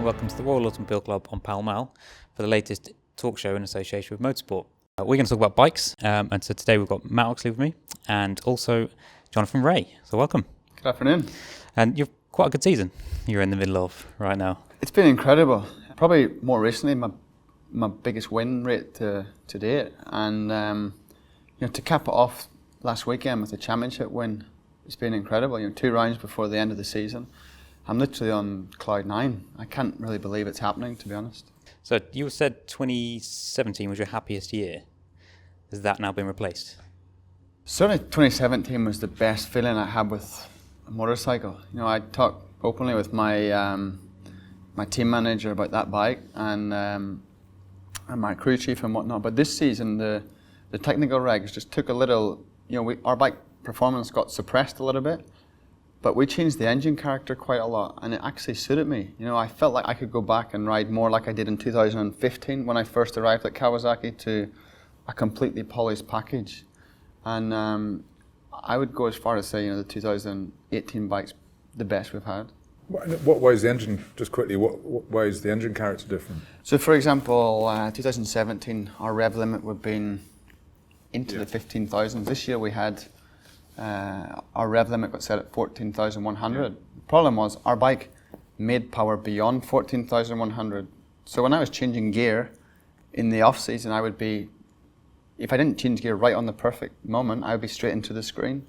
welcome to the Royal Automobile Club on Pall Mall for the latest talk show in association with motorsport. We're going to talk about bikes, and so today we've got Matt Oxley with me and also Jonathan Rea. So welcome. Good afternoon. And you've quite a good season you're in the middle of right now. It's been incredible. Probably more recently, my biggest win rate to date, and to cap it off last weekend with a championship win, it's been incredible. 2 rounds before the end of the season. I'm literally on cloud 9. I can't really believe it's happening, to be honest. So you said 2017 was your happiest year. Has that now been replaced? Certainly 2017 was the best feeling I had with a motorcycle. I talked openly with my my team manager about that bike and my crew chief and whatnot. But this season, the technical regs just took a little, our bike performance got suppressed a little bit. But we changed the engine character quite a lot, and it actually suited me. I felt like I could go back and ride more like I did in 2015 when I first arrived at Kawasaki, to a completely polished package. And I would go as far as say, the 2018 bike's the best we've had. What way is the engine, just quickly, what way is the engine character different? So for example, 2017, our rev limit would have been into the 15,000s. This year we had our rev limit got set at 14,100. The problem was our bike made power beyond 14,100. So when I was changing gear in the off season, I would be, if I didn't change gear right on the perfect moment, I would be straight into the screen.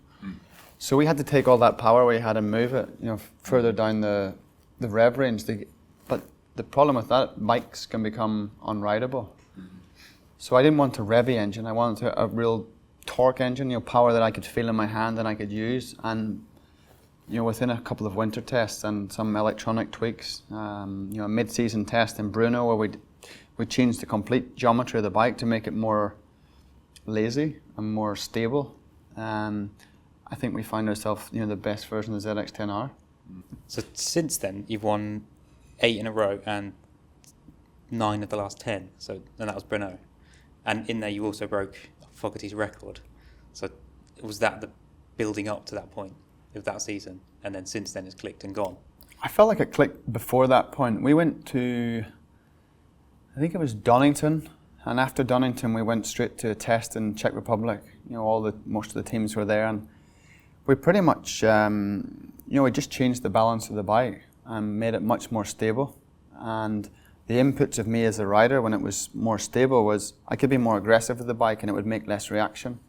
So we had to take all that power we had and move it, further down the rev range. But the problem with that, bikes can become unrideable. So I didn't want a revvy engine. I wanted a real torque engine, power that I could feel in my hand and I could use. And within a couple of winter tests and some electronic tweaks, a mid-season test in Brno where we changed the complete geometry of the bike to make it more lazy and more stable. I think we find ourselves, the best version of the ZX-10R. So since then, you've won 8 in a row and 9 of the last 10. And that was Brno. And in there, you also broke Fogarty's record. So was that the building up to that point of that season, and then since then it's clicked and gone? I felt like it clicked before that point. We went to, I think it was Donington, and after Donington we went straight to a test in Czech Republic. Most of the teams were there, and we pretty much, we just changed the balance of the bike and made it much more stable. And the inputs of me as a rider when it was more stable was I could be more aggressive with the bike and it would make less reaction.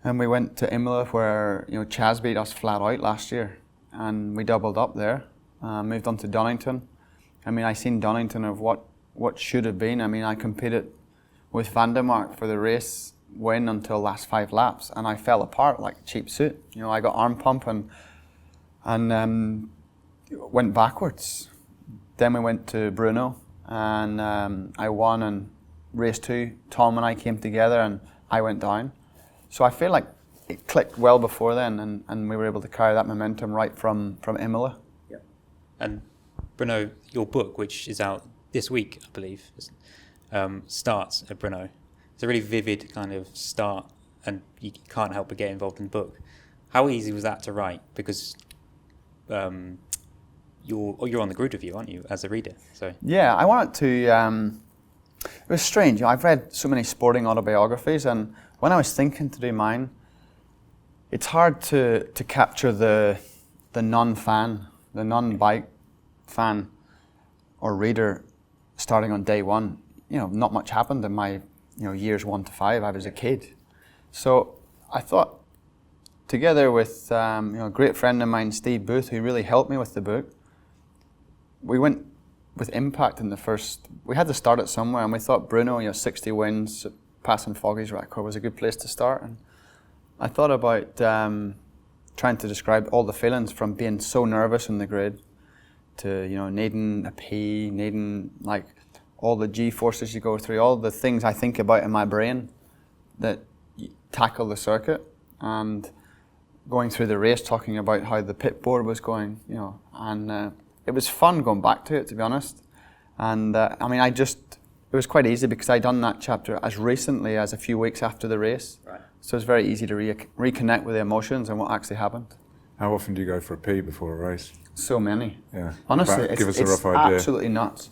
And we went to Imola where Chaz beat us flat out last year, and we doubled up there. Moved on to Donington. I seen Donington of what should have been. I competed with Van der Mark for the race win until last 5 laps, and I fell apart like a cheap suit. I got arm pump and went backwards. Then we went to Brno, and I won, and race 2, Tom and I came together and I went down. So I feel like it clicked well before then, and we were able to carry that momentum right from Imola. Yeah. And Brno, your book, which is out this week, I believe, starts at Brno. It's a really vivid kind of start, and you can't help but get involved in the book. How easy was that to write? Because you're on the grid review, aren't you, as a reader? So yeah, I wanted to. It was strange. I've read so many sporting autobiographies, and when I was thinking to do mine, it's hard to capture the non-fan, the non-bike fan or reader starting on day one. Not much happened in my years 1 to 5. I was a kid, so I thought, together with a great friend of mine, Steve Booth, who really helped me with the book. We went with impact in the first. We had to start it somewhere, and we thought Brno, 60 wins, passing Foggy's record, was a good place to start. And I thought about trying to describe all the feelings from being so nervous in the grid to needing a pee, needing like all the G forces you go through, all the things I think about in my brain that tackle the circuit, and going through the race, talking about how the pit board was going, and it was fun going back to it, to be honest. And it was quite easy because I'd done that chapter as recently as a few weeks after the race. Right. So it's very easy to reconnect with the emotions and what actually happened. How often do you go for a pee before a race? So many. Yeah. Honestly, Give us a it's rough idea. absolutely nuts.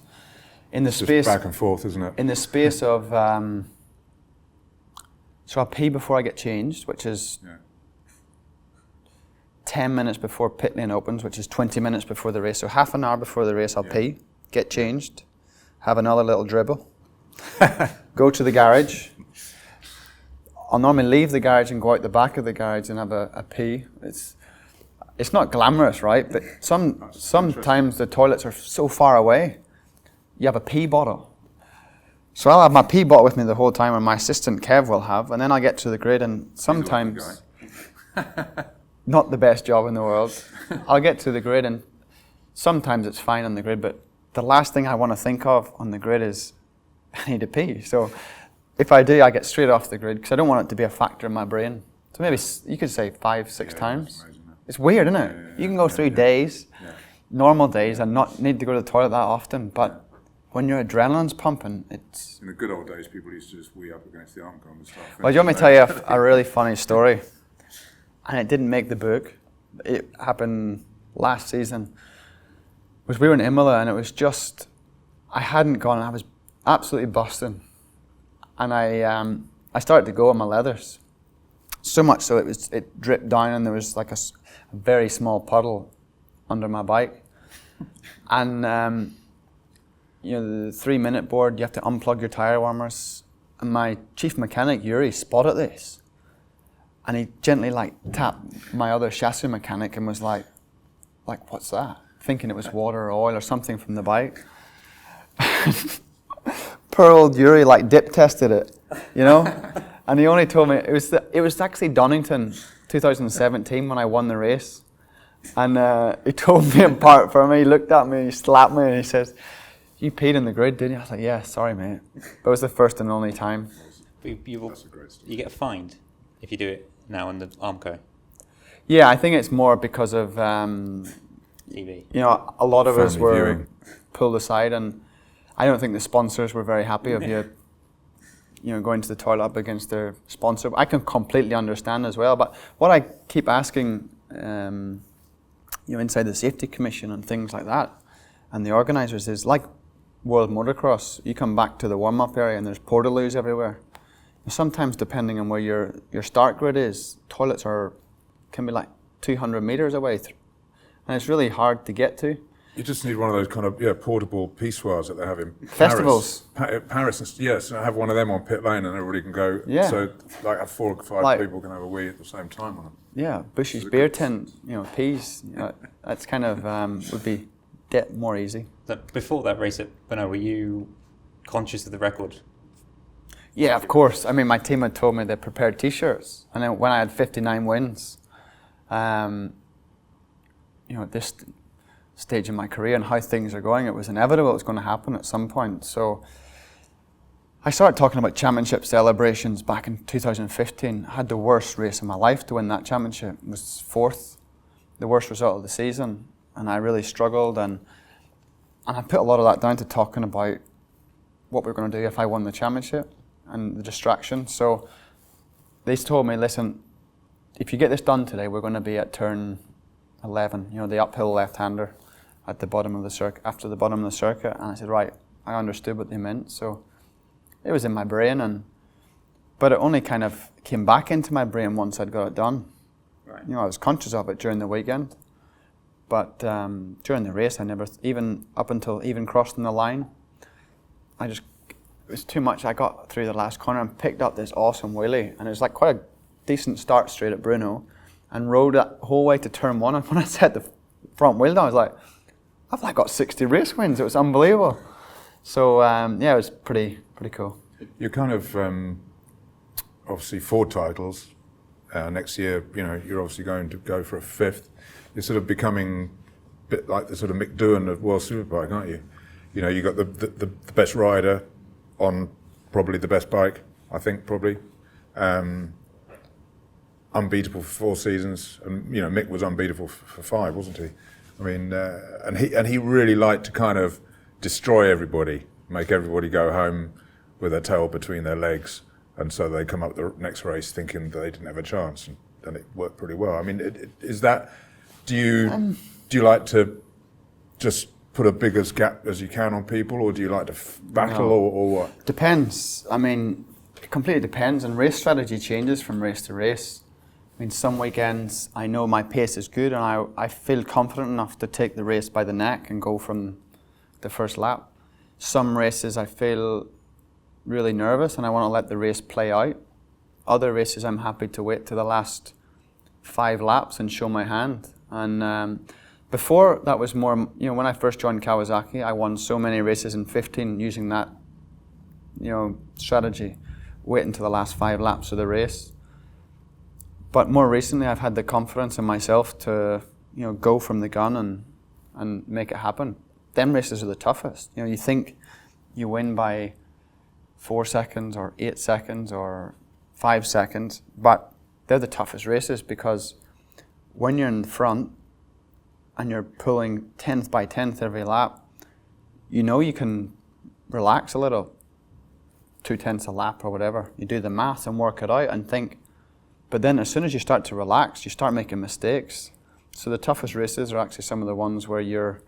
In the Just space, back and forth, isn't it? in the space of, so I'll pee before I get changed, which is 10 minutes before pit lane opens, which is 20 minutes before the race. So half an hour before the race, I'll pee, get changed, have another little dribble, go to the garage. I'll normally leave the garage and go out the back of the garage and have a pee. It's not glamorous, right? But sometimes the toilets are so far away. You have a pee bottle. So I'll have my pee bottle with me the whole time, and my assistant Kev will have, and then I'll get to the grid, and sometimes, not the best job in the world, I'll get to the grid, and sometimes it's fine on the grid, but the last thing I want to think of on the grid is, I need to pee. So if I do, I get straight off the grid, because I don't want it to be a factor in my brain. So maybe you could say 5-6 times. It's weird, isn't it? You can go through days, normal days, and not need to go to the toilet that often, but when your adrenaline's pumping, it's... In the good old days, people used to just wee up against the armcon and stuff. Well, do you want me to tell you a really funny story? And it didn't make the book. It happened last season. We were in Imola, and it was just... I hadn't gone, and I was absolutely busting. And I started to go on my leathers. So much so it dripped down, and there was like a very small puddle under my bike. And... the 3-minute board, you have to unplug your tyre warmers. And my chief mechanic, Yuri, spotted this. And he gently tapped my other chassis mechanic and was like, what's that? Thinking it was water or oil or something from the bike. Poor old Yuri dip tested it, And he only told me, it was actually Donington 2017 when I won the race. And he told me apart from me, he looked at me, he slapped me, and he says, "You peed in the grid, didn't you?" I was like, "Yeah, sorry, mate." But it was the first and only time. That's a great story. You get fined if you do it now on the Armco Yeah, I think it's more because of, TV. A lot of us Family were viewing. pulled aside, and I don't think the sponsors were very happy of you, going to the toilet up against their sponsor. I can completely understand as well, but what I keep asking, inside the Safety Commission and things like that, and the organisers is like World Motocross. You come back to the warm-up area and there's portaloos everywhere. Sometimes, depending on where your start grid is, toilets can be 200 metres away, and it's really hard to get to. You just need one of those kind of portable pissoirs that they have in Festivals. Paris, so I have one of them on pit lane and everybody can go. Yeah. So 4 or 5 people can have a wee at the same time on them. Yeah, Bushy's beer tin, peas. That's kind of would be more easy. But before that race at Brno, were you conscious of the record? Yeah, of course. I mean, my team had told me they prepared T-shirts, and then when I had 59 wins, at this stage in my career and how things are going, it was inevitable it was going to happen at some point. So I started talking about championship celebrations back in 2015. I had the worst race of my life to win that championship. It was 4th, the worst result of the season, and I really struggled, and I put a lot of that down to talking about what we were going to do if I won the championship and the distraction. So they told me, listen, if you get this done today, we're going to be at turn 11, the uphill left-hander at the bottom of the circuit, after the bottom of the circuit. And I said, right, I understood what they meant. So it was in my brain, but it only kind of came back into my brain once I'd got it done. Right. I was conscious of it during the weekend, but during the race, I never, even up until crossing the line, it was too much. I got through the last corner and picked up this awesome wheelie, and it was quite a decent start straight at Brno, and rode that whole way to turn 1. And when I set the front wheel down, I was like, I've got 60 race wins. It was unbelievable. So it was pretty cool. You're kind of obviously 4 titles next year. You're obviously going to go for a 5th. You're sort of becoming a bit like the sort of Mick Doohan of World Superbike, aren't you? You got the best rider on probably the best bike. I think probably. Unbeatable for 4 seasons, and Mick was unbeatable for 5, wasn't he? I mean, and he really liked to kind of destroy everybody, make everybody go home with their tail between their legs, and so they come up the next race thinking they didn't have a chance, and it worked pretty well. I mean, is that Do you like to just put a big as gap as you can on people, or do you like to battle, or what? Depends. I mean, it completely depends, and race strategy changes from race to race. I mean, some weekends I know my pace is good, and I feel confident enough to take the race by the neck and go from the first lap. Some races I feel really nervous and I want to let the race play out. Other races I'm happy to wait to the last 5 laps and show my hand. And before, that was more, when I first joined Kawasaki, I won so many races in 15 using that, strategy, wait until the last 5 laps of the race. But more recently, I've had the confidence in myself to, go from the gun and make it happen. Them races are the toughest. You think you win by 4 seconds or 8 seconds or 5 seconds, but they're the toughest races because when you're in the front and you're pulling 10th by 10th every lap, you can relax a little, 2/10 a lap or whatever. You do the math and work it out and think, but then as soon as you start to relax, you start making mistakes. So the toughest races are actually some of the ones where you're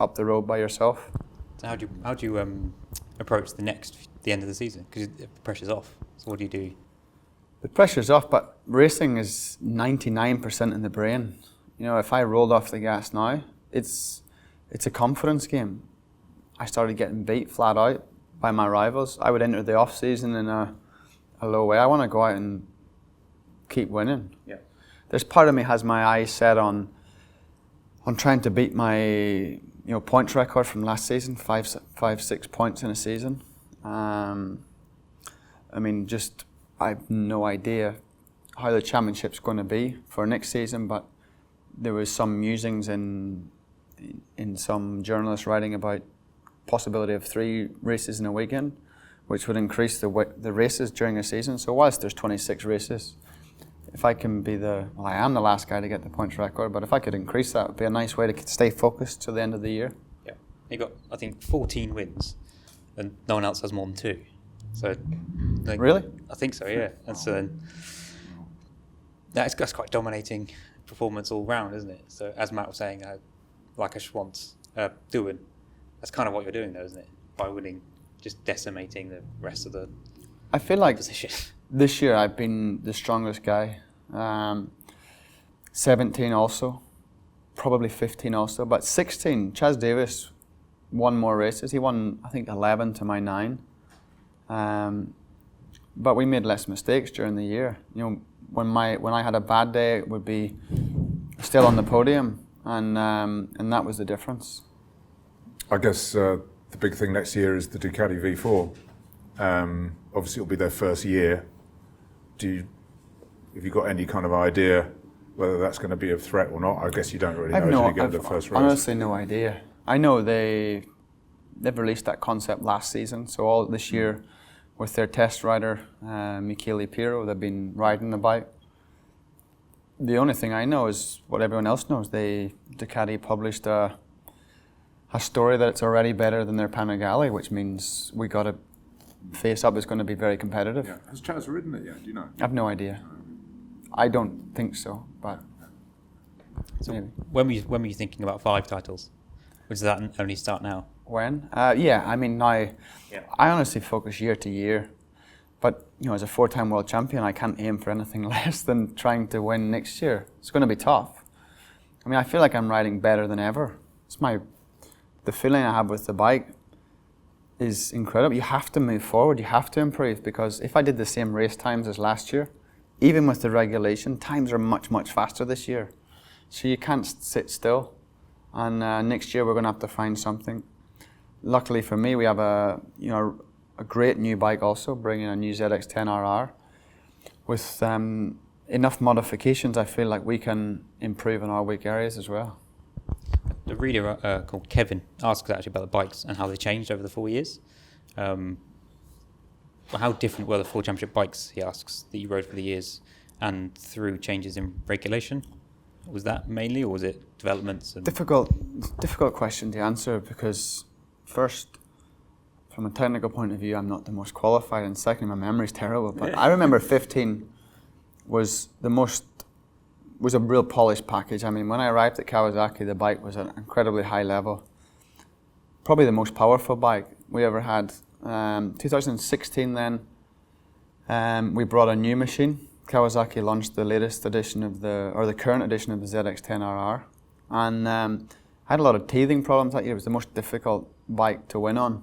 up the road by yourself. So how do you approach the end of the season? Because the pressure's off. So what do you do? The pressure's off, but racing is 99% in the brain. If I rolled off the gas now, it's a confidence game. I started getting beat flat out by my rivals. I would enter the off season in a low way. I want to go out and keep winning. Yeah. There's part of me has my eyes set on trying to beat my points record from last season, 6 points in a season. I have no idea how the championship's going to be for next season, but there was some musings in some journalists writing about possibility of 3 races in a weekend, which would increase the races during a season. So whilst there's 26 races, if I can be I am the last guy to get the points record, but if I could increase that, it would be a nice way to stay focused to the end of the year. Yeah, you got, I think, 14 wins, and no one else has more than 2. So, really? I think so, yeah. And so then, that's quite dominating performance all round, isn't it? So as Matt was saying, like Schwantz doing, that's kind of what you're doing, though, isn't it? By winning, just decimating the rest of the I feel like position. This year I've been the strongest guy. 17 also, probably 15 also, but 16, Chaz Davis won more races. He won, I think, 11 to my 9. But we made less mistakes during the year. When I had a bad day, it would be still on the podium, and that was the difference. I guess the big thing next year is the Ducati V4. Obviously, it'll be their first year. Have you got any kind of idea whether that's going to be a threat or not? I guess you don't really know until you get to the first race. Honestly, no idea. I know they've released that concept last season, so all this year with their test rider, Michele Pirro, they've been riding the bike. The only thing I know is what everyone else knows. Ducati published a story that it's already better than their Panigale, which means we got to face up. It's going to be very competitive. Yeah. Has Chaz ridden it yet? Do you know? I have no idea. I don't think so, but So maybe. when were you thinking about 5 titles? Or does that only start now? When? Yeah, I mean now, I honestly focus year to year. But as a 4-time world champion, I can't aim for anything less than trying to win next year. It's going to be tough. I mean, I feel like I'm riding better than ever. The feeling I have with the bike is incredible. You have to move forward. You have to improve, because if I did the same race times as last year, even with the regulation, times are much, much faster this year. So you can't sit still. And next year we're going to have to find something. Luckily for me, we have a great new bike also, bringing a new ZX-10RR. With enough modifications, I feel like we can improve in our weak areas as well. The reader called Kevin asks actually about the bikes and how they changed over the 4 years. How different were the 4 championship bikes, he asks, that you rode for the years, and through changes in regulation? Was that mainly, or was it developments? Difficult question to answer, because first, from a technical point of view, I'm not the most qualified, and second, my memory's terrible. But I remember 15 was the most was a real polished package. I mean, when I arrived at Kawasaki, the bike was at an incredibly high level. Probably the most powerful bike we ever had. 2016 then, we brought a new machine. Kawasaki launched the latest edition of the current edition of the ZX-10RR. And I had a lot of teething problems that year. It was the most difficult bike to win on.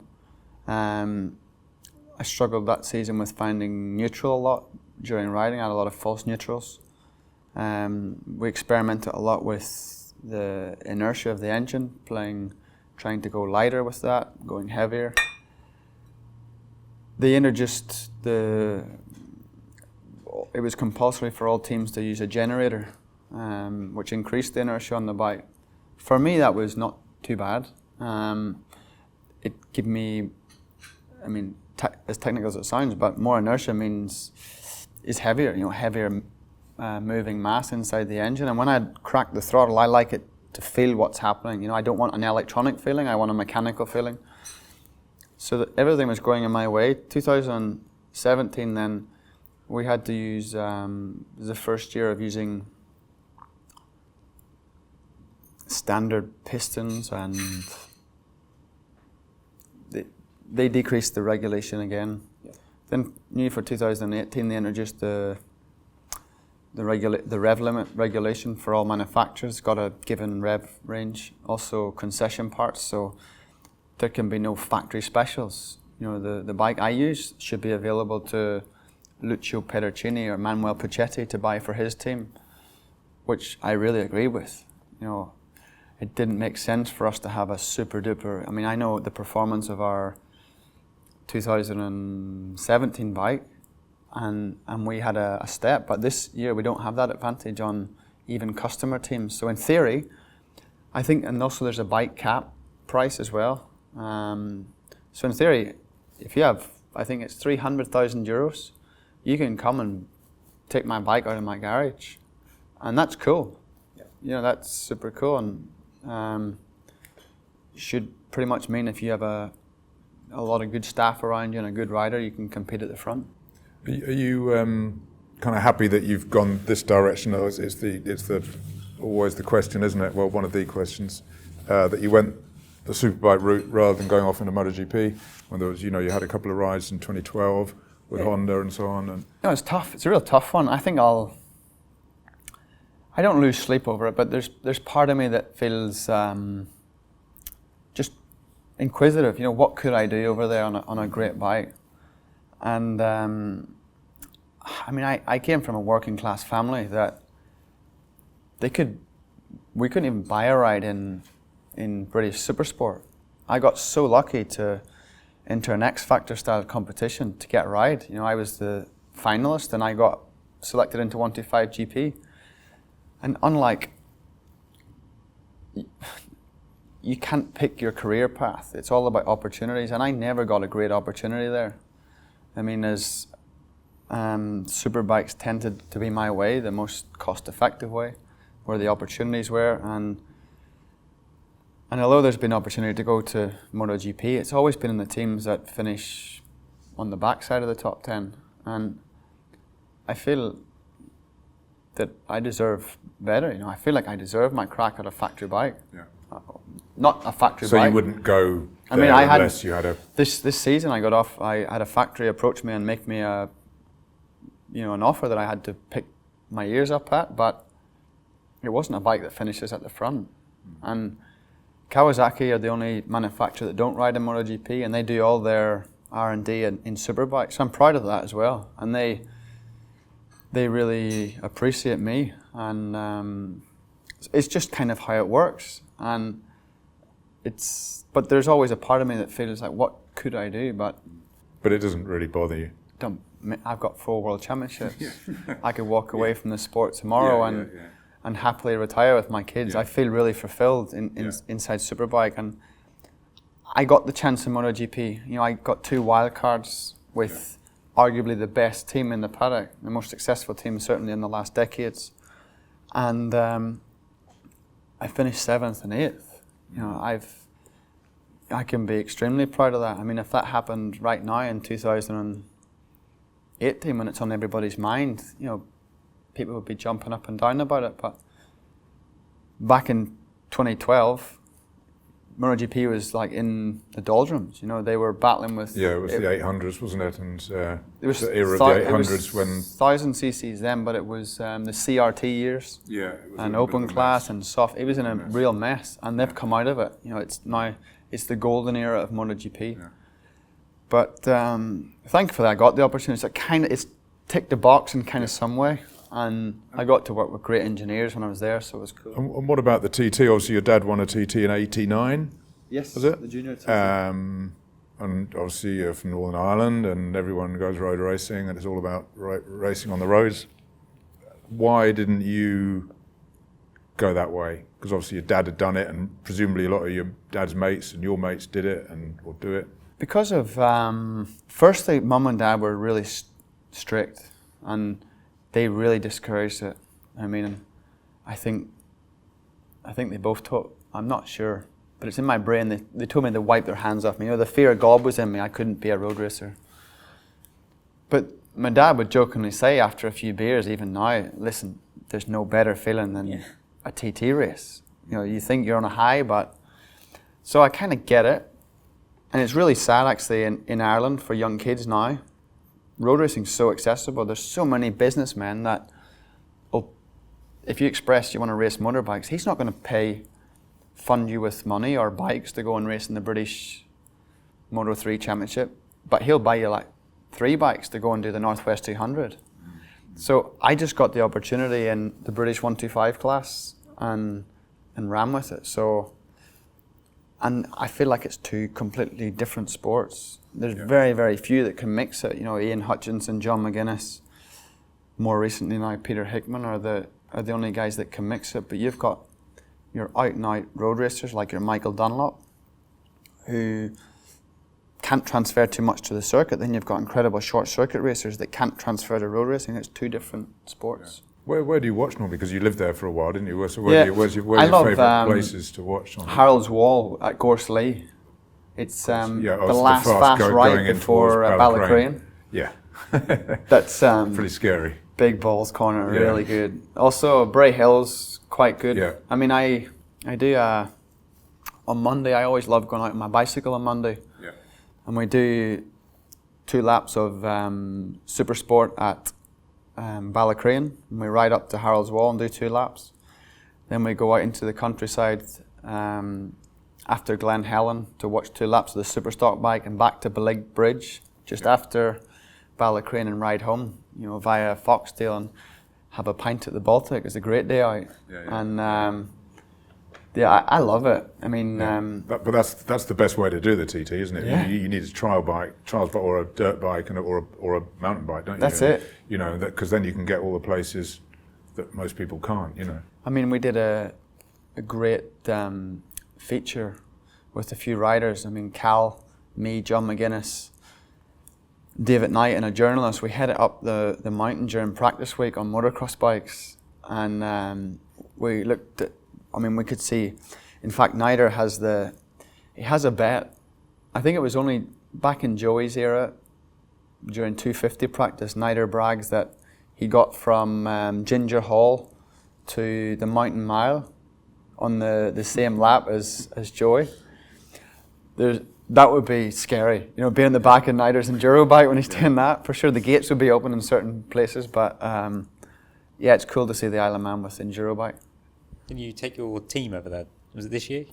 I struggled that season with finding neutral a lot during riding. I had a lot of false neutrals. We experimented a lot with the inertia of the engine, trying to go lighter with that, going heavier. They introduced it was compulsory for all teams to use a generator, which increased the inertia on the bike. For me, that was not too bad. It gave me, I mean, as technical as it sounds, but more inertia is heavier, heavier moving mass inside the engine. And when I crack the throttle, I like it to feel what's happening. I don't want an electronic feeling, I want a mechanical feeling. So that everything was going in my way. 2017 then, we had to use, the first year of using standard pistons, and they decreased the regulation again. Yeah. Then new for 2018, they introduced the rev limit regulation for all manufacturers, got a given rev range, also concession parts, so there can be no factory specials. The bike I use should be available to Lucio Pedercini or Manuel Puccetti to buy for his team, which I really agree with. It didn't make sense for us to have a super duper, I know the performance of our 2017 bike, and we had a step, but this year we don't have that advantage on even customer teams. So in theory, I think, and also there's a bike cap price as well. So in theory, if you have, I think it's 300,000 euros, you can come and take my bike out of my garage, and that's cool. Yeah. That's super cool, and should pretty much mean if you have a lot of good staff around you and a good rider, you can compete at the front. Are you kind of happy that you've gone this direction? It's always the question, isn't it? Well, one of the questions that you went the Superbike route rather than going off into MotoGP when there was, you had a couple of rides in 2012 with Honda and so on. And it's tough. It's a real tough one. I think I don't lose sleep over it, but there's part of me that feels just inquisitive. What could I do over there on a great bike? And I came from a working class family that we couldn't even buy a ride in British Supersport. I got so lucky to enter an X Factor style competition to get a ride. I was the finalist and I got selected into 125 GP. And unlike, you can't pick your career path. It's all about opportunities, and I never got a great opportunity there. As Superbikes tended to be my way, the most cost-effective way, where the opportunities were, and although there's been opportunity to go to MotoGP, it's always been in the teams that finish on the backside of the top 10, and I feel that I deserve better. I feel like I deserve my crack at a factory bike. Yeah. Not a factory bike. So you wouldn't go there unless you had a... This season I got off, I had a factory approach me and make me an offer that I had to pick my ears up at, but it wasn't a bike that finishes at the front. And Kawasaki are the only manufacturer that don't ride in MotoGP, and they do all their R&D in Superbike. So I'm proud of that as well. And they really appreciate me, and it's just kind of how it works. And but there's always a part of me that feels like, what could I do? But it doesn't really bother you. I've got 4 world championships. I could walk away from the sport tomorrow and happily retire with my kids. I feel really fulfilled inside Superbike, and I got the chance in MotoGP. I got 2 wild cards with arguably the best team in the paddock, the most successful team certainly in the last decades, and I finished 7th and 8th. I can be extremely proud of that. If that happened right now in 2018 when it's on everybody's mind, people would be jumping up and down about it. But back in 2012, MotoGP was like in the doldrums. You know, they were battling with. Yeah, it was the 800s, wasn't it? And it was the era of the 800s when 1,000 cc's then, but it was the CRT years. Yeah, it was and a open bit of a class mess. and soft. It was in a real mess, and they've come out of it. You know, it's the golden era of MotoGP. Yeah. But thankfully, I got the opportunity. It's ticked the box in kind of some way, and I got to work with great engineers when I was there, so it was cool. And what about the TT? Obviously, your dad won a TT in '89. Yes, Was it? the junior TT. And obviously, you're from Northern Ireland, and everyone goes road racing, and it's all about racing on the roads. Why didn't you go that way? Because obviously, your dad had done it, and presumably, a lot of your dad's mates and your mates did it, or do it. Because of, firstly, Mum and Dad were really strict, and they really discouraged it. I mean, I think they both taught, I'm not sure, but it's in my brain, they told me to wipe their hands off me. You know, the fear of God was in me, I couldn't be a road racer. But my dad would jokingly say after a few beers, even now, listen, there's no better feeling than a TT race. You know, you think you're on a high, but... So I kind of get it. And it's really sad, actually, in Ireland for young kids now. Road racing's so accessible. There's so many businessmen that, if you express you want to race motorbikes, he's not going to fund you with money or bikes to go and race in the British Moto3 Championship, but he'll buy you like 3 bikes to go and do the Northwest 200. So I just got the opportunity in the British 125 class and ran with it. So. And I feel like it's 2 completely different sports. There's very, very few that can mix it. You know, Ian Hutchinson, John McGuinness, more recently now Peter Hickman are the only guys that can mix it. But you've got your out-and-out road racers like your Michael Dunlop, who can't transfer too much to the circuit. Then you've got incredible short circuit racers that can't transfer to road racing. It's 2 different sports. Yeah. Where do you watch normally? Because you lived there for a while, didn't you? So Yeah. where's your I love, favourite places to watch? Harold's Wall at Gorsley. It's the last fast right going in before towards Ballycrane. Yeah. That's pretty scary. Big Balls Corner, Yeah. really good. Also, Bray Hill's quite good. Yeah. I mean, I do, on Monday, I always love going out on my bicycle on Monday. Yeah. And we do 2 laps of Super Sport at Ballycrane, and we ride up to Harold's Wall and do 2 laps. Then we go out into the countryside after Glen Helen to watch 2 laps of the Superstock bike and back to Belig Bridge just after Ballycrane and ride home, you know, via Foxdale and have a pint at the Baltic. It's a great day out. And I love it. I mean, but that's the best way to do the TT, isn't it? Yeah. You need a trials bike, or a dirt bike, or a mountain bike, don't you? That's it. You know, because then you can get all the places that most people can't. You know. I mean, we did a great feature with a few riders. I mean, Cal, me, John McGuinness, David Knight, and a journalist. We headed up the mountain during practice week on motocross bikes, and we looked at. I mean, we could see. In fact, Nider has a bet. I think it was only back in Joey's era, during 250 practice, Nider brags that he got from Ginger Hall to the Mountain Mile on the same lap as Joey. That would be scary, you know, being in the back of Nider's enduro bike when he's doing that. For sure, the gates would be open in certain places, but yeah, it's cool to see the Isle of Man with enduro bike. Did you take your team over there? Was it this year?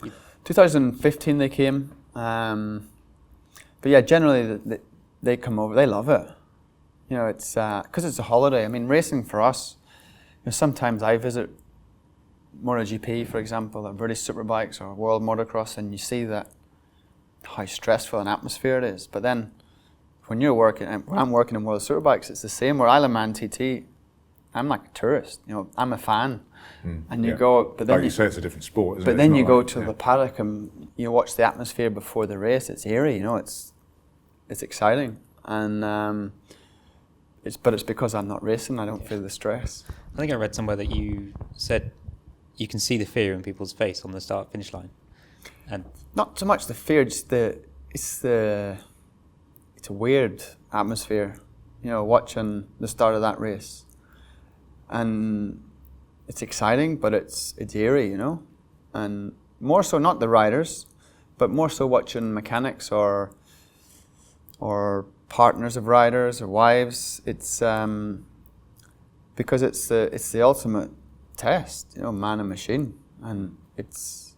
2015 they came, but yeah, generally they come over. They love it. You know, it's because it's a holiday. I mean, racing for us. You know, sometimes I visit MotoGP, for example, or British Superbikes or World Motocross, and you see that how stressful an atmosphere it is. But then when you're working, when I'm working in World Superbikes, it's the same. Where Isle of Man TT, I'm like a tourist. You know, I'm a fan. And you go, but then like you say, it's a different sport, isn't it? But then you go to the paddock and you watch the atmosphere before the race. It's eerie, you know. It's exciting, and it's because I'm not racing. I don't feel the stress. I think I read somewhere that you said you can see the fear in people's face on the start-finish line, and not so much the fear, just it's a weird atmosphere. You know, watching the start of that race. and it's exciting, but it's eerie, you know, and more so not the riders, but more so watching mechanics or partners of riders or wives. It's because it's the ultimate test, you know, man and machine, and it's.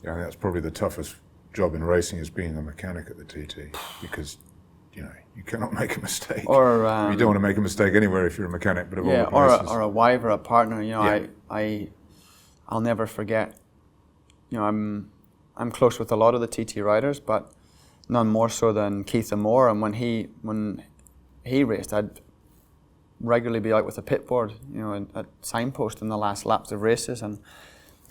Yeah, I think that's probably the toughest job in racing, is being a mechanic at the TT, because you know you cannot make a mistake. Or you don't want to make a mistake anywhere if you're a mechanic, but of yeah, all the places. or a wife or a partner. You know, Yeah. I'll never forget. You know, I'm close with a lot of the TT riders, but none more so than Keith Moore. And when he raced, I'd regularly be out with a pit board, you know, at signpost in the last laps of races, and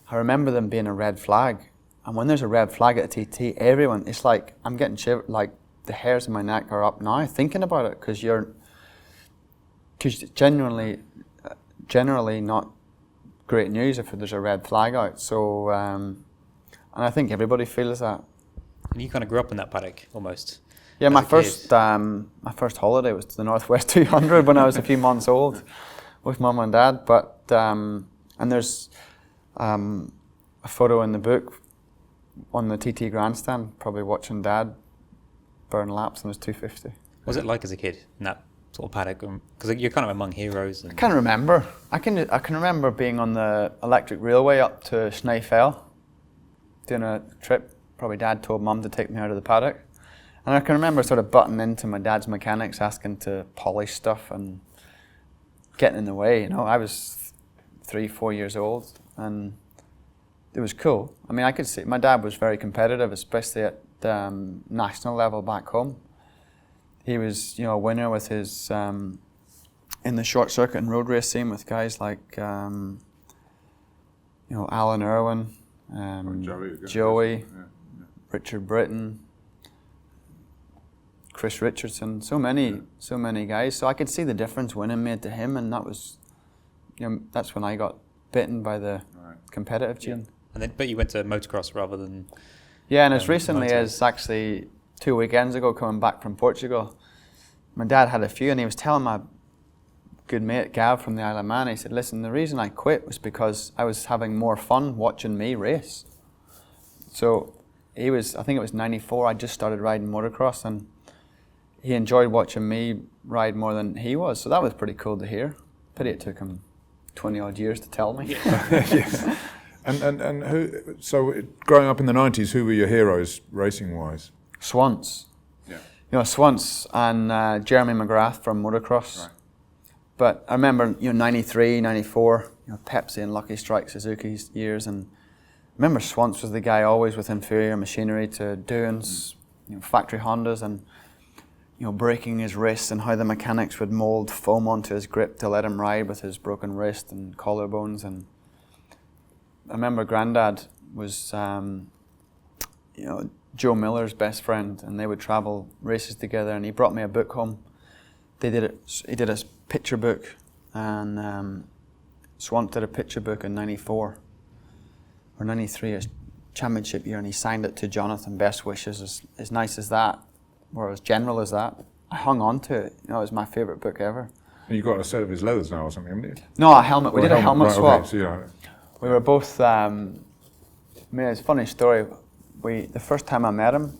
I remember them being a red flag. And when there's a red flag at a TT, everyone, it's like I'm getting shivered, like the hairs in my neck are up now thinking about it, because generally not great news if there's a red flag out. So, and I think everybody feels that. And you kind of grew up in that paddock almost. Yeah, my first holiday was to the Northwest 200 when I was a few months old, with Mum and Dad. But and there's a photo in the book on the TT grandstand, probably watching Dad burn laps on his 250. What was it like as a kid in that sort of paddock? Because you're kind of among heroes. And I can't remember. I can remember being on the electric railway up to Schneifel, doing a trip. Probably Dad told Mum to take me out of the paddock. And I can remember sort of butting into my dad's mechanics, asking to polish stuff and getting in the way. You know, I was 3-4 years old, and it was cool. I mean, I could see my dad was very competitive, especially at national level back home. He was, you know, a winner with his in the short circuit and road race scene with guys like you know, Alan Irwin, Joey, Yeah. Richard Britton, Chris Richardson, so many guys. So I could see the difference winning made to him, and that was, you know, that's when I got bitten by the competitive gene. And then, but you went to motocross rather than. Yeah, and as recently motor. as actually 2 weekends ago, coming back from Portugal, my dad had a few, and he was telling my good mate Gav from the Isle of Man, he said, listen, the reason I quit was because I was having more fun watching me race. So he was, I think it was 94, I just started riding motocross, and he enjoyed watching me ride more than he was. So that was pretty cool to hear. Pity it took him 20 odd years to tell me. Yeah. And who? So growing up in the 90s, who were your heroes racing wise? Swans. Yeah. You know, Swans and Jeremy McGrath from motocross. Right. But I remember, you know, 93, 94, you know, Pepsi and Lucky Strike Suzuki's years, and I remember Swans was the guy always with inferior machinery to Doohan's, you know, factory Hondas, and you know, breaking his wrist and how the mechanics would mould foam onto his grip to let him ride with his broken wrist and collarbones. And I remember Grandad was, you know, Joe Miller's best friend, and they would travel races together. And he brought me a book home. He did a picture book, and Swant did a picture book in '94 or '93, a championship year, and he signed it to Jonathan. Best wishes, as nice as that, or as general as that. I hung on to it. You know, it was my favourite book ever. And you got a set of his leathers now or something, haven't you? No, a helmet. We did a helmet right, swap. Okay, so yeah. We were both. I mean, it's a funny story. The first time I met him,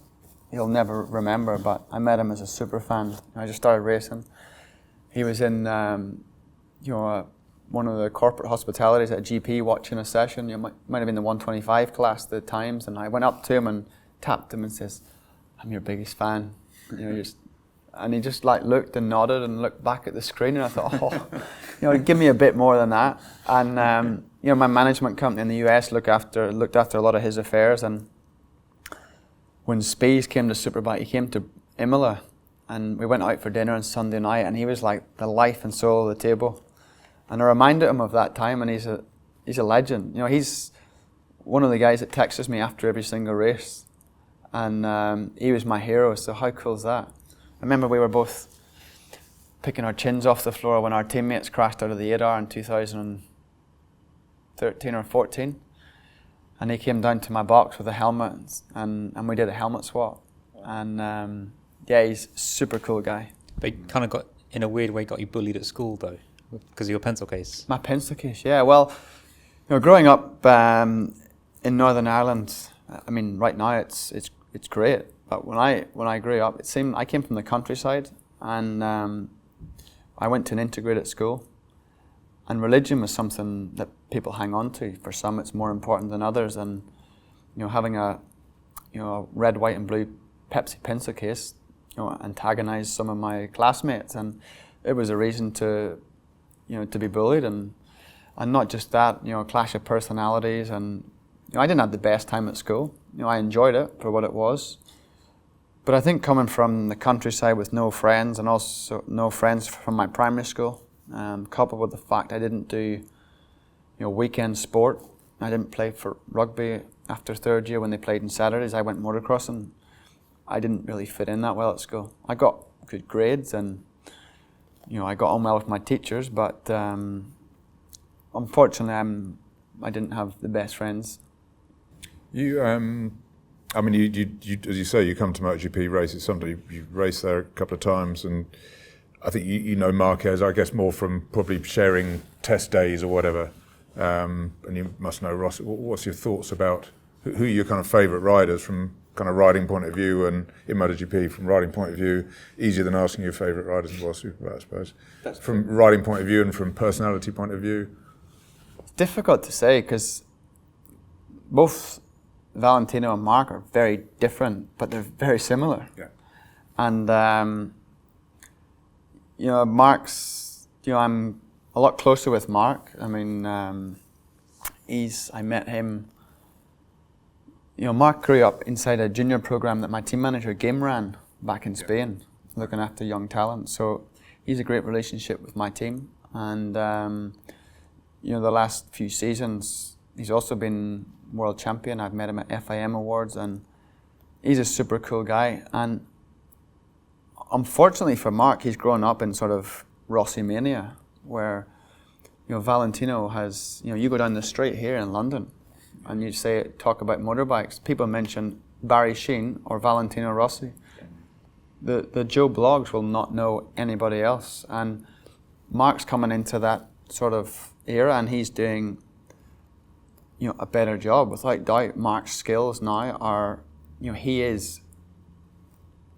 he'll never remember, but I met him as a super fan. I just started racing. He was in, you know, one of the corporate hospitalities at GP watching a session. You know, might have been the 125 class at the times, and I went up to him and tapped him and says, "I'm your biggest fan." You know, and he just like looked and nodded and looked back at the screen, and I thought, oh, you know, give me a bit more than that. And you know, my management company in the US looked after a lot of his affairs, and when Spies came to Superbike, he came to Imola, and we went out for dinner on Sunday night, and he was like the life and soul of the table. And I reminded him of that time, and he's a legend. You know, he's one of the guys that texts me after every single race, and he was my hero. So how cool is that? I remember we were both picking our chins off the floor when our teammates crashed out of the 8R in 2013 or 14. And he came down to my box with a helmet, and we did a helmet swap. And yeah, he's a super cool guy. But he kind of got, in a weird way, got you bullied at school though. because of your pencil case. My pencil case, yeah. Well, growing up in Northern Ireland, I mean, right now it's great. But when I grew up, it seemed I came from the countryside, and I went to an integrated school. And religion was something that people hang on to. For some, it's more important than others. And having a red, white, and blue Pepsi pencil case, antagonized some of my classmates, and it was a reason to be bullied, and not just that, clash of personalities, and I didn't have the best time at school. I enjoyed it for what it was, but I think coming from the countryside with no friends, and also no friends from my primary school, coupled with the fact I didn't do weekend sport. I didn't play for rugby after third year when they played on Saturdays. I went motocrossing. I didn't really fit in that well at school. I got good grades, and I got on well with my teachers, but unfortunately I didn't have the best friends. You, I mean, you as you say, you come to MotoGP races. Sometimes you raced there a couple of times, and I think you know Marquez, I guess, more from probably sharing test days or whatever. And you must know Rossi. What's your thoughts about who are your kind of favourite riders from kind of riding point of view, and in MotoGP from riding point of view? Easier than asking your favourite riders in World Superbike, I suppose. That's from riding point of view and from personality point of view. It's difficult to say because both Valentino and Marc are very different, but they're very similar. Yeah. And Marc's, I'm a lot closer with Marc. I mean, I met him. Marc grew up inside a junior program that my team manager Game ran back in Spain, looking after young talent. So he's a great relationship with my team. And the last few seasons, he's also been world champion. I've met him at FIM Awards, and he's a super cool guy. And unfortunately for Marc, he's grown up in sort of Rossi mania, where Valentino has, you go down the street here in London and you talk about motorbikes, people mention Barry Sheen or Valentino Rossi. The Joe Blogs will not know anybody else, and Marc's coming into that sort of era, and he's doing a better job. Without doubt, Marc's skills now are, he is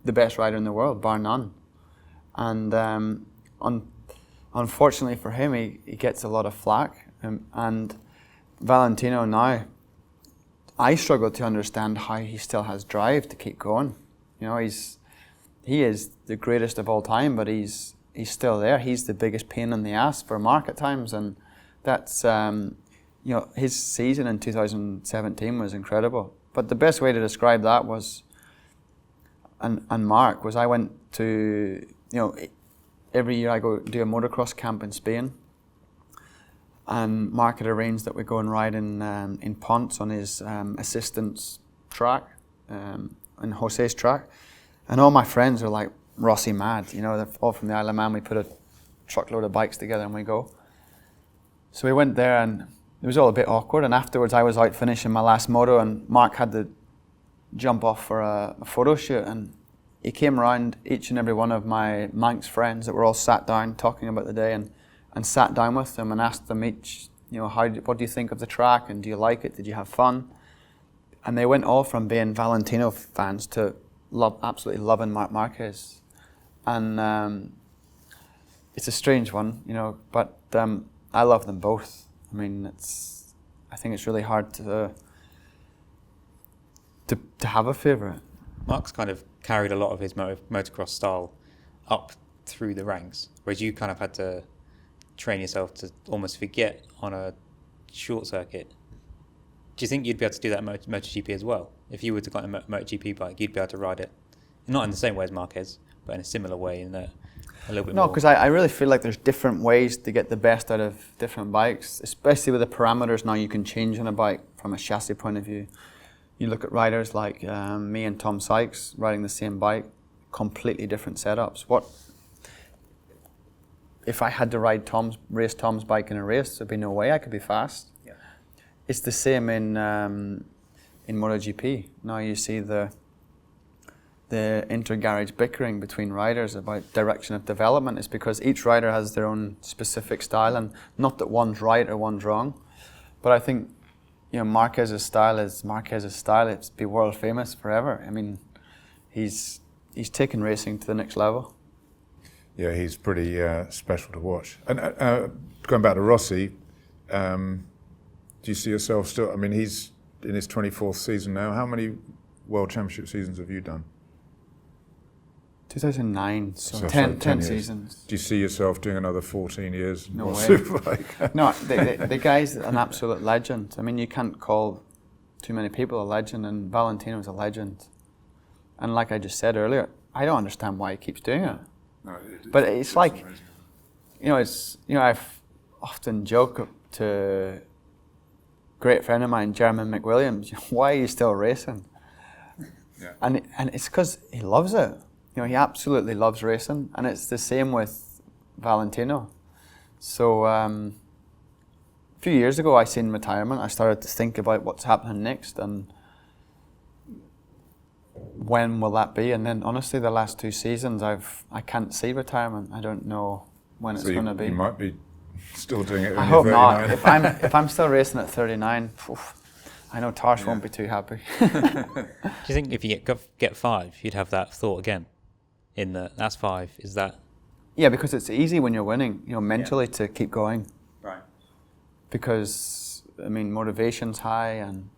the best rider in the world, bar none. And unfortunately for him, he gets a lot of flack. And Valentino now, I struggle to understand how he still has drive to keep going. He is the greatest of all time, but he's still there. He's the biggest pain in the ass for Marc at times, and that's his season in 2017 was incredible. But the best way to describe that was, and Marc, was I went to, every year I go do a motocross camp in Spain, and Marc had arranged that we go and ride in Ponce on his assistant's track, and Jose's track, and all my friends are like Rossi mad. They're all from the Isle of Man. We put a truckload of bikes together and we go. So we went there, and it was all a bit awkward, and afterwards I was out finishing my last moto, and Marc had to jump off for a photo shoot, and he came around each and every one of my Manx friends that were all sat down talking about the day, and sat down with them and asked them each, what do you think of the track, and do you like it, did you have fun? And they went all from being Valentino fans to absolutely loving Marc Marquez. And it's a strange one, but I love them both. I mean, I think it's really hard to have a favourite. Marc's kind of carried a lot of his motocross style up through the ranks, whereas you kind of had to train yourself to almost forget on a short circuit. Do you think you'd be able to do that in MotoGP as well? If you were to get a MotoGP bike, you'd be able to ride it, not in the same way as Marquez, but in a similar way, in that a little bit more. No, because I really feel like there's different ways to get the best out of different bikes, especially with the parameters now you can change on a bike from a chassis point of view. You look at riders like me and Tom Sykes riding the same bike, completely different setups. If I had to race Tom's bike in a race, there'd be no way I could be fast. Yeah. It's the same in MotoGP. Now you see the the inter-garage bickering between riders about direction of development is because each rider has their own specific style, and not that one's right or one's wrong, but I think, you know, Marquez's style is Marquez's style. It's be world famous forever. I mean, he's taken racing to the next level. Yeah, he's pretty special to watch. And going back to Rossi, do you see yourself still? I mean, he's in his 24th season now. How many World Championship seasons have you done? 2009, so 10 seasons. Do you see yourself doing another 14 years? No way. Superbike? No, the guy's an absolute legend. I mean, you can't call too many people a legend, and Valentino's a legend. And like I just said earlier, I don't understand why he keeps doing it. No, but it's like, amazing. I've often joke to a great friend of mine, Jeremy McWilliams, why are you still racing? Yeah. And it's because he loves it. You know, he absolutely loves racing, and it's the same with Valentino. So a few years ago, I seen retirement. I started to think about what's happening next, and when will that be? And then, honestly, the last 2 seasons, I can't see retirement. I don't know when it's going to be. You might be still doing it. I hope not. If I'm still racing at 39, I know Tarsh won't be too happy. Do you think if you get 5, you'd have that thought again? That's 5. Is that? Yeah, because it's easy when you're winning, you know, mentally to keep going. Right. Because I mean, motivation's high, and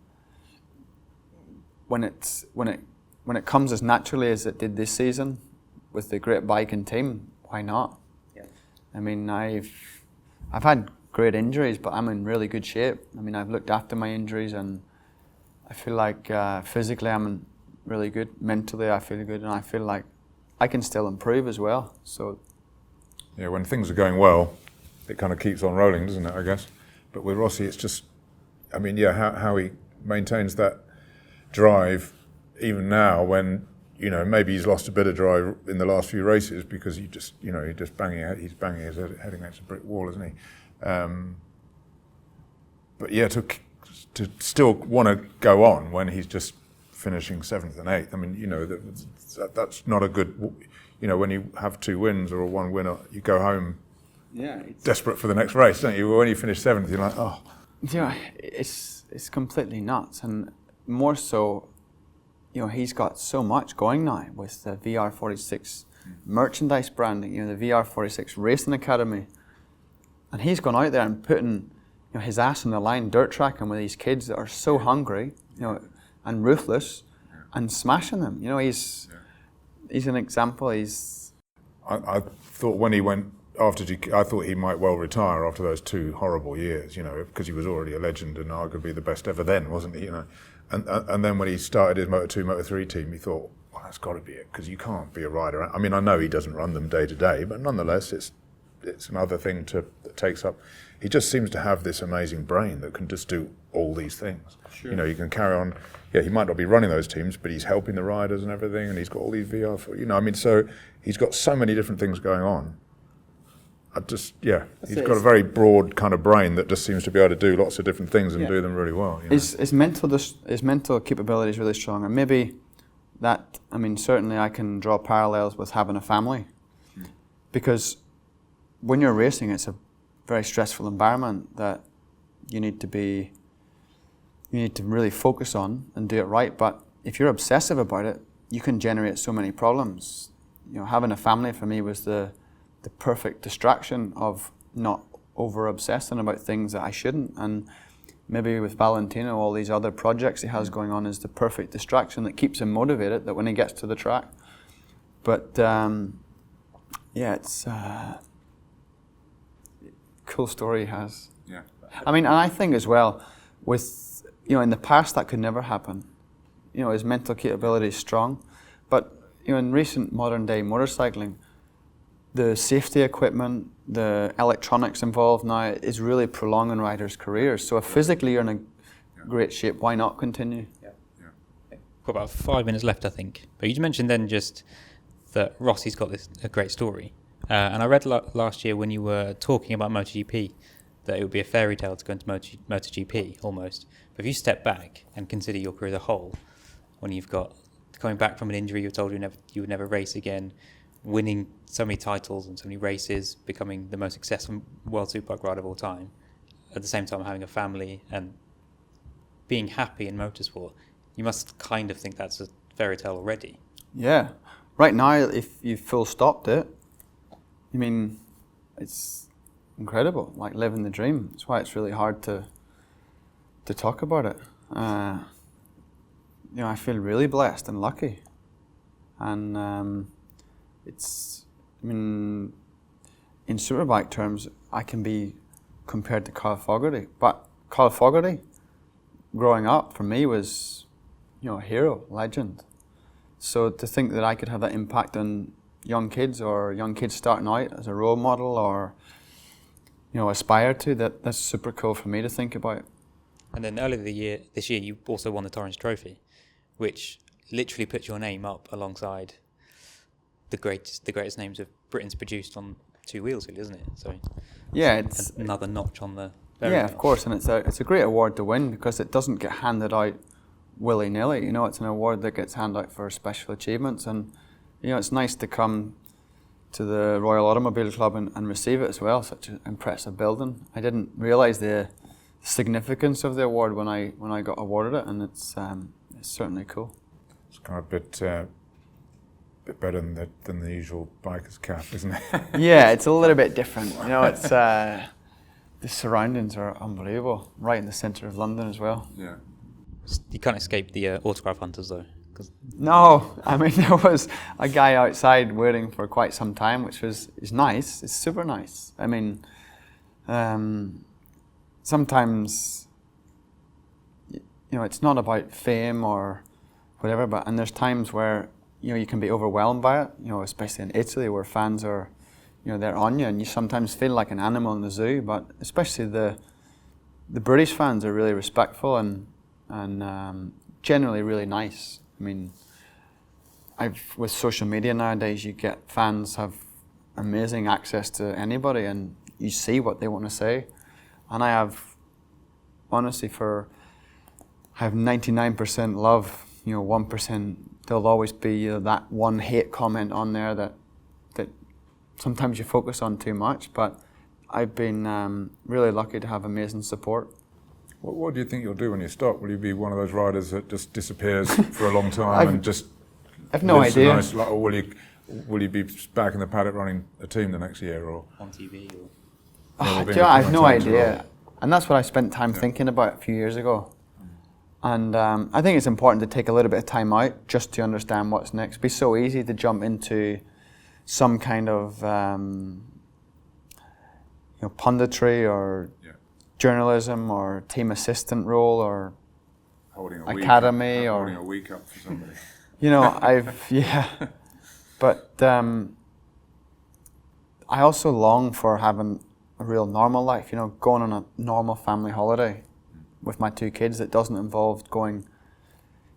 when it comes as naturally as it did this season, with the great bike and team, why not? Yeah. I mean, I've had great injuries, but I'm in really good shape. I mean, I've looked after my injuries, and I feel like physically I'm really good. Mentally, I feel good, and I feel like I can still improve as well. So yeah, when things are going well, it kind of keeps on rolling, doesn't it, I guess? But with Rossi, it's just, I mean, yeah, how he maintains that drive even now when, you know, maybe he's lost a bit of drive in the last few races because he's banging his head against a brick wall, isn't he? But yeah, to still want to go on when he's just finishing 7th and 8th, I mean, you know, that's not a good, you know, when you have 2 wins or 1 winner, you go home desperate for the next race, don't you? When you finish 7th, you're like, oh. Yeah, it's completely nuts, and more so, you know, he's got so much going now with the VR46 merchandise branding, you know, the VR46 Racing Academy, and he's gone out there and putting, you know, his ass on the line, dirt tracking with these kids that are so hungry, you know, and ruthless, and smashing them. You know, he's an example. I thought when he went after GP, I thought he might well retire after those 2 horrible years, you know, because he was already a legend and arguably the best ever then, wasn't he? You know, and then when he started his Moto2, Moto3 team, he thought, well, that's got to be it, because you can't be a rider. I mean, I know he doesn't run them day to day, but nonetheless, it's another thing that takes up. He just seems to have this amazing brain that can just do all these things. Sure. You know, you can carry on. Yeah, he might not be running those teams, but he's helping the riders and everything, and he's got all these VR. You know, I mean, so he's got so many different things going on. He's got a very broad kind of brain that just seems to be able to do lots of different things and do them really well. You know? His mental capability is really strong, and maybe that, I mean, certainly I can draw parallels with having a family, because when you're racing, it's a very stressful environment that you need to really focus on and do it right. But if you're obsessive about it, you can generate so many problems. You know, having a family for me was the perfect distraction of not over obsessing about things that I shouldn't. And maybe with Valentino, all these other projects he has going on is the perfect distraction that keeps him motivated, that when he gets to the track. But it's cool story he has. Yeah. I mean, and I think as well, with, you know, in the past that could never happen. You know, his mental capability is strong, but, you know, in recent modern day motorcycling, the safety equipment, the electronics involved now is really prolonging riders' careers. So if physically you're in a great shape, why not continue? Yeah. Got about 5 minutes left, I think. But you mentioned then just that Rossi's got a great story. And I read last year when you were talking about MotoGP that it would be a fairy tale to go into MotoGP almost. But if you step back and consider your career as a whole, when you've got coming back from an injury, you're told you would never race again, winning so many titles and so many races, becoming the most successful World Superbike rider of all time, at the same time having a family and being happy in motorsport. You must kind of think that's a fairy tale already. Yeah. Right now, if you full stopped it, I mean, it's incredible, like living the dream. That's why it's really hard to talk about it. I feel really blessed and lucky. And in Superbike terms, I can be compared to Carl Fogarty. But Carl Fogarty, growing up, for me was, a hero, legend. So to think that I could have that impact on young kids or young kids starting out as a role model or, aspire to, that's super cool for me to think about. And then earlier this year, you also won the Torrance Trophy, which literally puts your name up alongside the greatest names of Britain's produced on two wheels, really, isn't it? So yeah, it's another notch on the. Of course, and it's a great award to win because it doesn't get handed out willy-nilly. It's an award that gets handed out for special achievements, and it's nice to come to the Royal Automobile Club and receive it as well. Such an impressive building. I didn't realise the significance of the award when I got awarded it, and it's certainly cool. It's kind of a bit better than the usual biker's cap, isn't it? Yeah, it's a little bit different. It's the surroundings are unbelievable, right in the centre of London as well. Yeah. You can't escape the autograph hunters though. No, there was a guy outside waiting for quite some time, which is nice. It's super nice. Sometimes, it's not about fame or whatever, and there's times where, you can be overwhelmed by it, especially in Italy where fans are, they're on you and you sometimes feel like an animal in the zoo, but especially the British fans are really respectful and generally really nice. With social media nowadays, you get fans have amazing access to anybody and you see what they want to say. And I have, honestly, I have 99% love, 1%, there'll always be that one hate comment on there that sometimes you focus on too much, but I've been really lucky to have amazing support. What do you think you'll do when you stop? Will you be one of those riders that just disappears for a long time and just... I have no idea. Or will you be back in the paddock running a team the next year or on TV? I have no idea. And that's what I spent time thinking about a few years ago. And I think it's important to take a little bit of time out just to understand what's next. It'd be so easy to jump into some kind of punditry or journalism or team assistant role or holding academy or holding a week up for somebody. But I also long for having a real normal life, going on a normal family holiday with my two kids that doesn't involve going,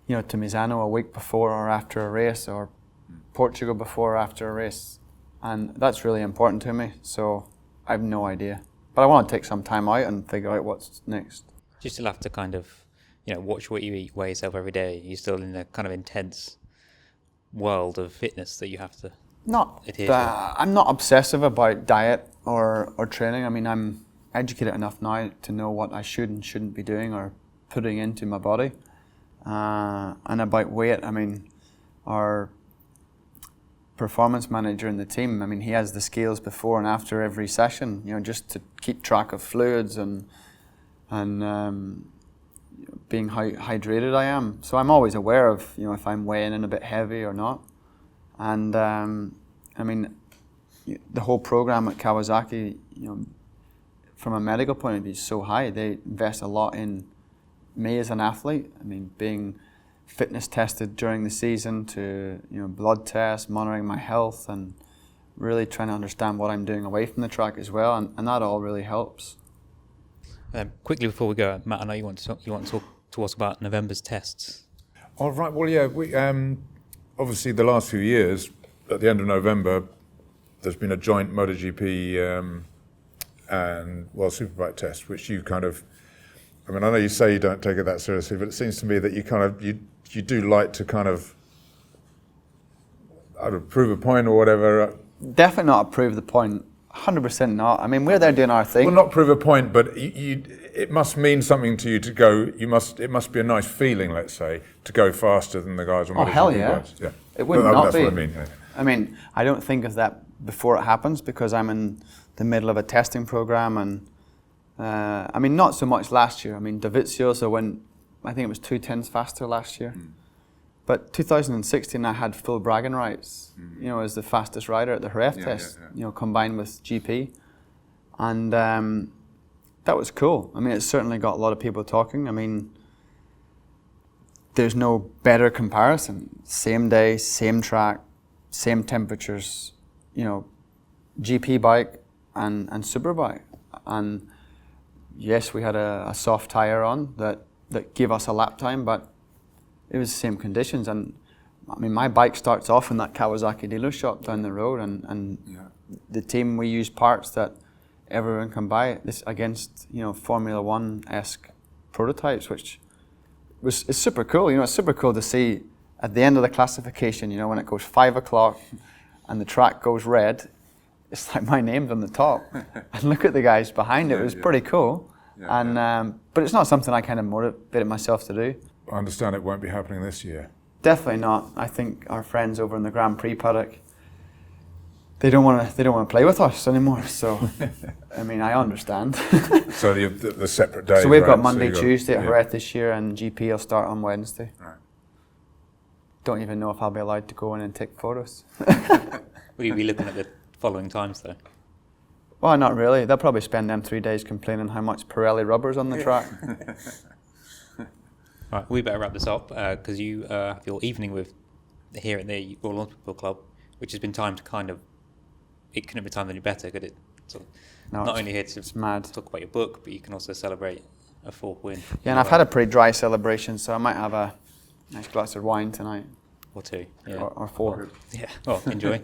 to Misano a week before or after a race or Portugal before or after a race. And that's really important to me, so I have no idea. But I want to take some time out and figure out what's next. You still have to kind of, watch what you eat, weigh yourself every day. You're still in a kind of intense world of fitness that you have to adhere to. I'm not obsessive about diet or training. I'm educated enough now to know what I should and shouldn't be doing or putting into my body. And about weight, our performance manager in the team, he has the scales before and after every session, just to keep track of fluids and being how hydrated I am. So I'm always aware of, if I'm weighing in a bit heavy or not. And the whole program at Kawasaki, from a medical point of view, is so high. They invest a lot in me as an athlete. Being fitness tested during the season to blood tests, monitoring my health, and really trying to understand what I'm doing away from the track as well, and that all really helps. Quickly before we go, Matt, I know you want to talk to us about November's tests. All right. Well, yeah. We obviously the last few years, at the end of November, there's been a joint MotoGP and World Superbike test, which you kind of. I know you say you don't take it that seriously, but it seems to me that you do like to kind of I don't prove a point or whatever. Definitely not prove the point. 100% not. I mean, we're there doing our thing. Well, not prove a point, but it must mean something to you to go. It must be a nice feeling, let's say, to go faster than the guys on MotoGP. Hell yeah. Guys. Yeah. It would Well, not that's be. what I mean. Yeah. I mean, I don't think of that before it happens because I'm in the middle of a testing program, and I mean, not so much last year. I mean, Dovizioso went, I think it was 2/10 faster last year. But 2016, I had full bragging rights, you know, as the fastest rider at the Jerez test, you know, combined with GP. And that was cool. I mean, it certainly got a lot of people talking. I mean, there's no better comparison. Same day, same track, same temperatures, you know, GP bike and Superbike. And yes, we had a soft tire on that gave us a lap time, but it was the same conditions. And I mean, my bike starts off in that Kawasaki dealer shop down the road, and the team, we use parts that everyone can buy this against, you know, Formula One-esque prototypes, which is super cool. You know, it's super cool to see at the end of the classification, you know, when it goes 5 o'clock and the track goes red, it's like my name's on the top. And look at the guys behind it. It was pretty cool. But it's not something I kind of motivated myself to do. I understand it won't be happening this year. Definitely not. I think our friends over in the Grand Prix paddock, they don't want to play with us anymore. So, I mean, I understand. So the separate days. So we've got right? Monday, So Tuesday at Jerez this year, and GP will start on Wednesday. Right. Don't even know if I'll be allowed to go in and take photos. Will you be looking at the following times though? Well, not really. They'll probably spend them 3 days complaining how much Pirelli rubber's on the track. Right, we better wrap this up because you have your evening with here at the Royal Superbike Club, which has been timed to kind of. It couldn't be timed any better, could it? So No, not only here it's mad. to talk about your book, but you can also celebrate a 4th win. Yeah, and I've had a pretty dry celebration, so I might have a nice glass of wine tonight. Or 2. Yeah. Or 4. Yeah. Well, enjoy.